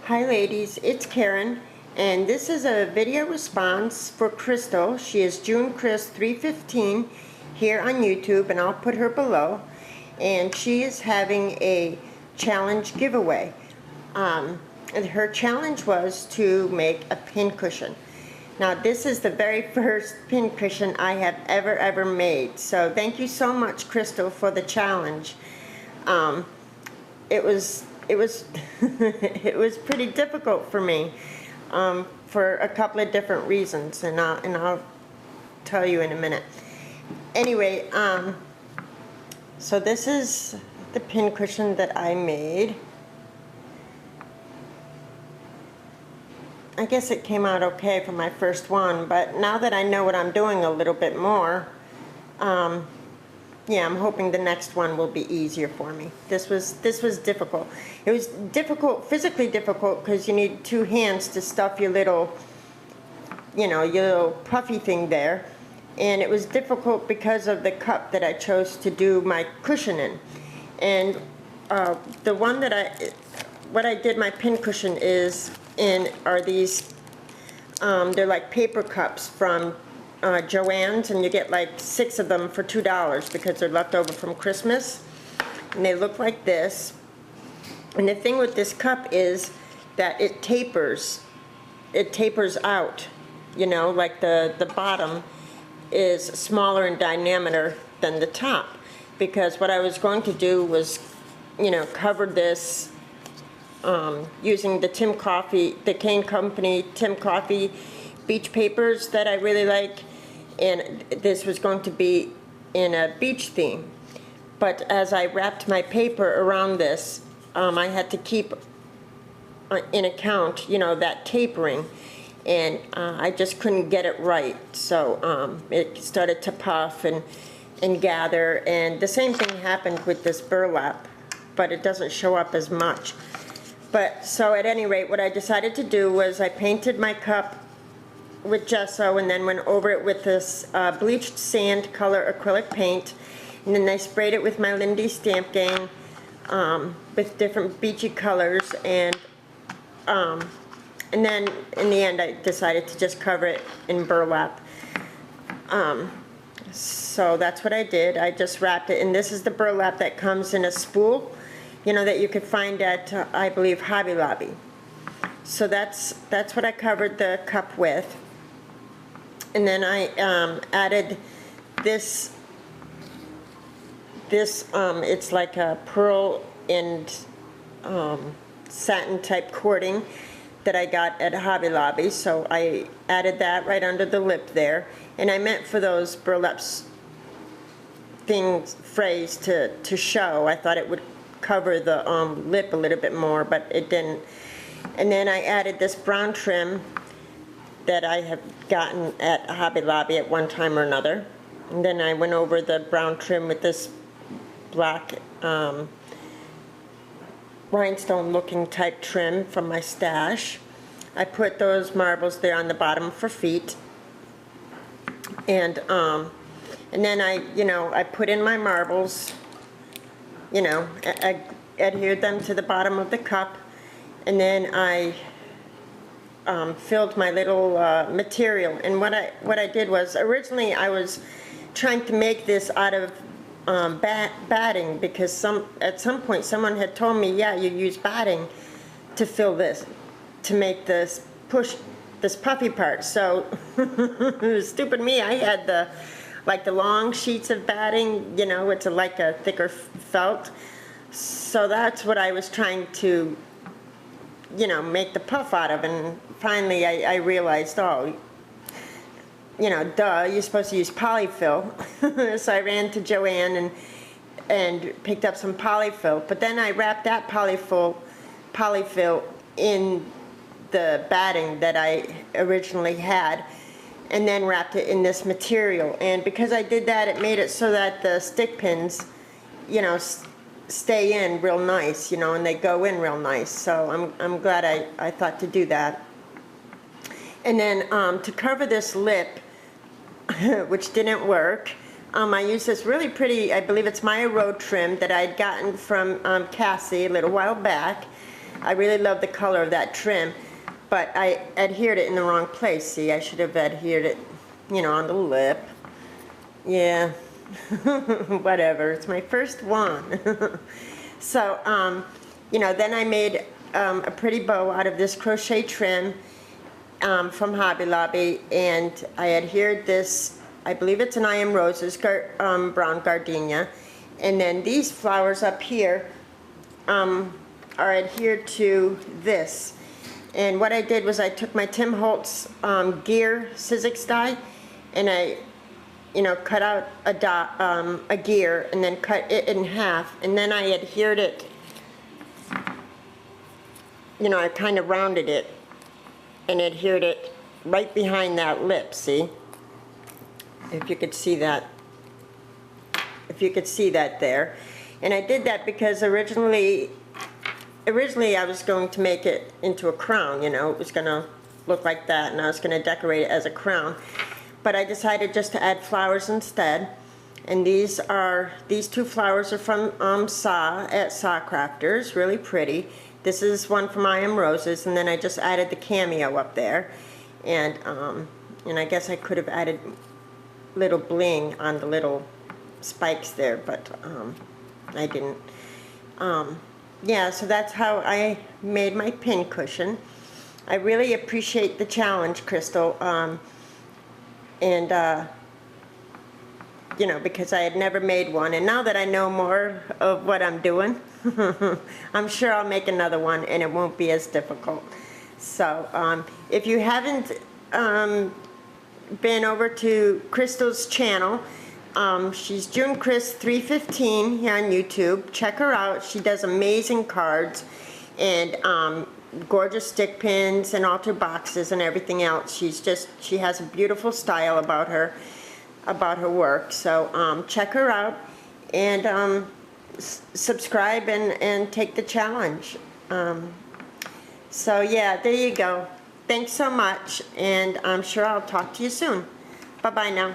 Hi ladies, it's Karen, and this is a video response for Crystal. She is juncrys315 here on YouTube, and I'll put her below. And she is having a challenge giveaway. And her challenge was to make a pincushion. Now this is the very first pincushion I have ever made. So thank you so much, Crystal, for the challenge. It was it was pretty difficult for me for a couple of different reasons, and I'll tell you in a minute. Anyway, so this is the pincushion that I made. I guess it came out okay for my first one, but now that I know what I'm doing a little bit more, yeah, I'm hoping the next one will be easier for me. This was difficult. It was difficult, physically difficult, because you need two hands to stuff your little, your little puffy thing there. And it was difficult because of the cup that I chose to do my cushion in. And the one that what I did my pin cushion are these, they're like paper cups from Joann's, and you get like 6 of them for $2 because they're left over from Christmas, and they look like this. And the thing with this cup is that it tapers out, like the bottom is smaller in diameter than the top, because what I was going to do was cover this using the Cane Company Tim Coffee beach papers that I really like. And this was going to be in a beach theme. But as I wrapped my paper around this, I had to keep in account, that tapering. And I just couldn't get it right. So it started to puff and gather. And the same thing happened with this burlap, but it doesn't show up as much. But so at any rate, what I decided to do was I painted my cup with gesso, and then went over it with this bleached sand color acrylic paint, and then I sprayed it with my Lindy stamp gang with different beachy colors, and then in the end I decided to just cover it in burlap. So that's what I did. I just wrapped it, and this is the burlap that comes in a spool, that you could find at I believe Hobby Lobby. So that's what I covered the cup with. And then I added this, it's like a pearl and satin type cording that I got at Hobby Lobby. So I added that right under the lip there. And I meant for those burlap frays to show. I thought it would cover the lip a little bit more, but it didn't. And then I added this brown trim that I have gotten at Hobby Lobby at one time or another. And then I went over the brown trim with this black rhinestone looking type trim from my stash. I put those marbles there on the bottom for feet. And then I put in my marbles, I adhered them to the bottom of the cup, and then I filled my little material. And what I did was, originally I was trying to make this out of batting, because at some point someone had told me, yeah, you use batting to fill this, to make this puffy part. So stupid me, I had the long sheets of batting, it's like a thicker felt. So that's what I was trying to make the puff out of. And finally I realized, duh, you're supposed to use polyfill. So I ran to Joann and picked up some polyfill. But then I wrapped that polyfill in the batting that I originally had, and then wrapped it in this material. And because I did that, it made it so that the stick pins, stay in real nice, and they go in real nice. So I'm glad I thought to do that. And then to cover this lip, which didn't work, I used this really pretty, I believe it's Maya Road trim that I'd gotten from Cassie a little while back. I really love the color of that trim, but I adhered it in the wrong place. See, I should have adhered it, you know, on the lip. Yeah, whatever, it's my first one. So, you know, then I made a pretty bow out of this crochet trim from Hobby Lobby, and I adhered this, I believe it's an I Am Roses brown gardenia, and then these flowers up here are adhered to this. And what I did was I took my Tim Holtz gear Sizzix die, and I, you know, cut out a gear and then cut it in half, and then I adhered it, you know, I kind of rounded it and adhered it right behind that lip, see? If you could see that. If you could see that there. And I did that because originally I was going to make it into a crown, you know, it was going to look like that, and I was going to decorate it as a crown. But I decided just to add flowers instead. And these two flowers are from Saw at Saw Crafters, really pretty. This is one from I Am Roses, and then I just added the cameo up there. And I guess I could have added little bling on the little spikes there, but I didn't. Yeah, so that's how I made my pin cushion. I really appreciate the challenge, Crystal, you know, because I had never made one, and now that I know more of what I'm doing, I'm sure I'll make another one and it won't be as difficult. So if you haven't been over to Crystal's channel, she's juncrys315 here on YouTube. Check her out. She does amazing cards and gorgeous stick pins and altar boxes and everything else. She has a beautiful style about her work. So check her out and subscribe and take the challenge. So yeah, there you go. Thanks so much, and I'm sure I'll talk to you soon. Bye-bye now.